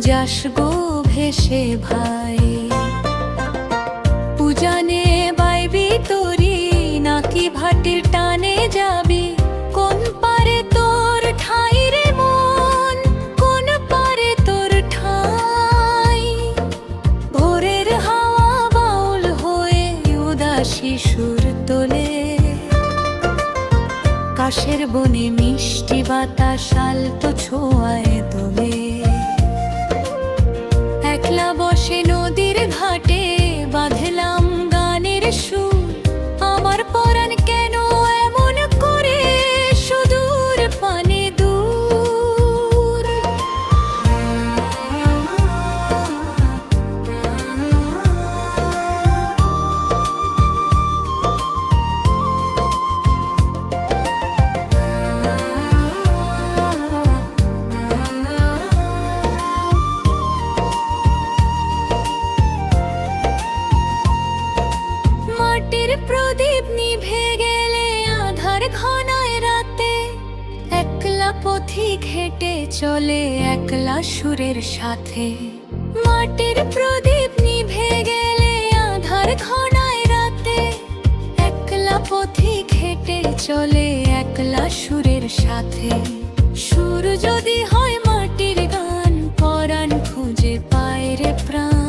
যাস গো ভেসে ভাই। উজানে বাইবি তরি নাকি ভাটির টানে যাবি, কোন পারে তোর ঠাই রে মন, কোন পারে তোর ঠাই। ভোরের হাওয়া বাউল হয়ে উদাসী সুর তোলে, কাশের বনে মিষ্টি বাতাস আলতো ছোঁয়ায় দোলে। একলা বসে নদীর ঘাটে বাঁধলাম গানের সুর, আমার পরাণ কেন এমন করে সুদূর পানে দূর। মাটির প্রদীপ নিভে গেলে আধার ঘনায় রাতে, একলা পথিক হেঁটে চলে একলা সুরের সাথে। মাটির প্রদীপ নিভে গেলে আধার ঘনায় রাতে, একলা পথিক হেঁটে চলে একলা সুরের সাথে। সুর যদি হয় মাটির গান, পরাণ খুঁজে পায় রে প্রাণ।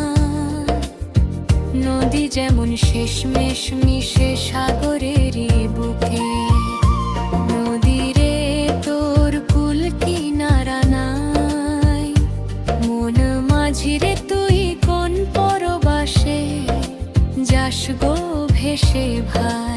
নদী যেমন শেষমেশ মিশে সাগরেরই বুকে, নদীরে তোর কুল কিনারা নাই। মন মাঝিরে তুই কোন পরবাসে, যাস গো ভেসে ভাই।